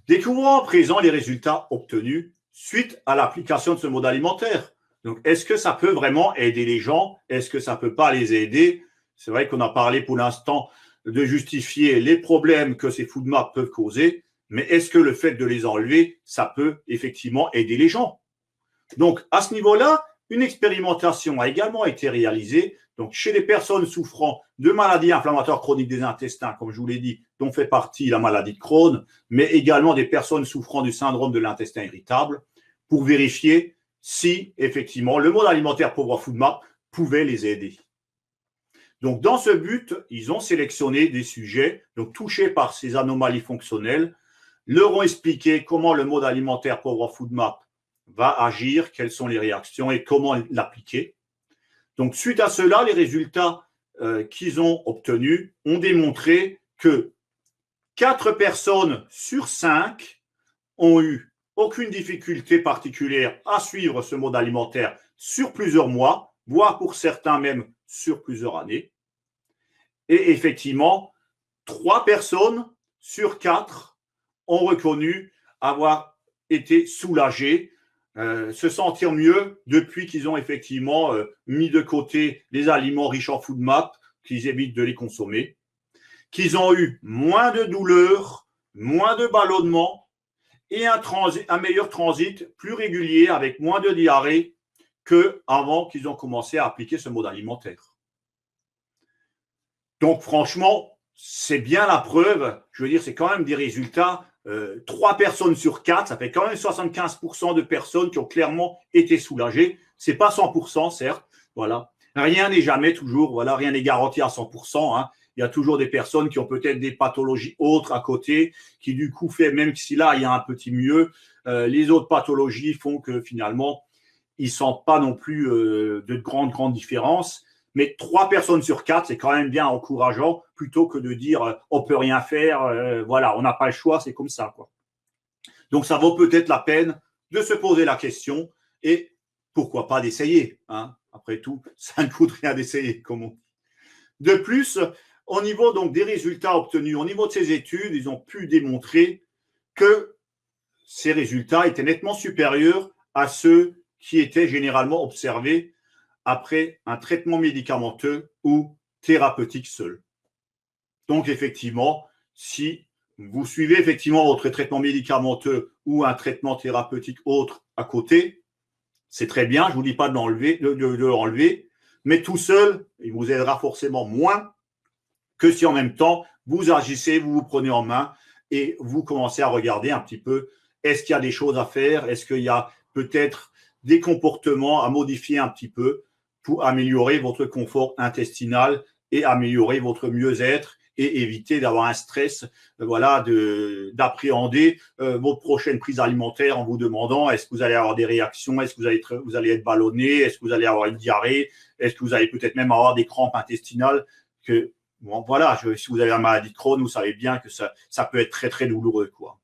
Découvrons à présent les résultats obtenus suite à l'application de ce mode alimentaire. Donc, est-ce que ça peut vraiment aider les gens? Est-ce que ça ne peut pas les aider? C'est vrai qu'on a parlé pour l'instant de justifier les problèmes que ces FoodMaps peuvent causer, mais est-ce que le fait de les enlever, ça peut effectivement aider les gens? Donc, à ce niveau-là, une expérimentation a également été réalisée donc, chez les personnes souffrant de maladies inflammatoires chroniques des intestins, comme je vous l'ai dit, dont fait partie la maladie de Crohn, mais également des personnes souffrant du syndrome de l'intestin irritable, pour vérifier si, effectivement, le mode alimentaire pauvre FoodMap pouvait les aider. Donc, dans ce but, ils ont sélectionné des sujets donc, touchés par ces anomalies fonctionnelles, leur ont expliqué comment le mode alimentaire pauvre FoodMap va agir, quelles sont les réactions et comment l'appliquer. Donc, suite à cela, les résultats qu'ils ont obtenus ont démontré que 4 personnes sur 5 ont eu aucune difficulté particulière à suivre ce mode alimentaire sur plusieurs mois, voire pour certains même sur plusieurs années. Et effectivement, 3 personnes sur 4 ont reconnu avoir été soulagées, se sentir mieux depuis qu'ils ont effectivement mis de côté les aliments riches en FoodMap, qu'ils évitent de les consommer, qu'ils ont eu moins de douleurs, moins de ballonnements et un meilleur transit plus régulier avec moins de diarrhée qu'avant qu'ils ont commencé à appliquer ce mode alimentaire. Donc franchement, c'est bien la preuve, je veux dire, c'est quand même des résultats 3 personnes sur 4, ça fait quand même 75% de personnes qui ont clairement été soulagées. C'est pas 100%, certes, voilà. Rien n'est jamais toujours, voilà, rien n'est garanti à 100%. Hein. Il y a toujours des personnes qui ont peut-être des pathologies autres à côté, qui du coup fait, même si là il y a un petit mieux, les autres pathologies font que finalement ils sentent pas non plus de grandes différences. Mais 3 personnes sur 4, c'est quand même bien encourageant, plutôt que de dire on peut rien faire, voilà, on n'a pas le choix, c'est comme ça, quoi. Donc ça vaut peut-être la peine de se poser la question et pourquoi pas d'essayer. Hein. Après tout, ça ne coûte rien d'essayer, comme on dit. De plus, au niveau donc des résultats obtenus, au niveau de ces études, ils ont pu démontrer que ces résultats étaient nettement supérieurs à ceux qui étaient généralement observés après un traitement médicamenteux ou thérapeutique seul. Donc, effectivement, si vous suivez effectivement votre traitement médicamenteux ou un traitement thérapeutique autre à côté, c'est très bien, je ne vous dis pas de l'enlever, mais tout seul, il vous aidera forcément moins que si en même temps, vous agissez, vous vous prenez en main et vous commencez à regarder un petit peu, est-ce qu'il y a des choses à faire, est-ce qu'il y a peut-être des comportements à modifier un petit peu pour améliorer votre confort intestinal et améliorer votre mieux-être et éviter d'avoir un stress, voilà, d'appréhender votre prochaine prise alimentaire en vous demandant est-ce que vous allez avoir des réactions, est-ce que vous allez être ballonné, est-ce que vous allez avoir une diarrhée, est-ce que vous allez peut-être même avoir des crampes intestinales. Bon, voilà, si vous avez la maladie de Crohn, vous savez bien que ça peut être très, très douloureux, quoi.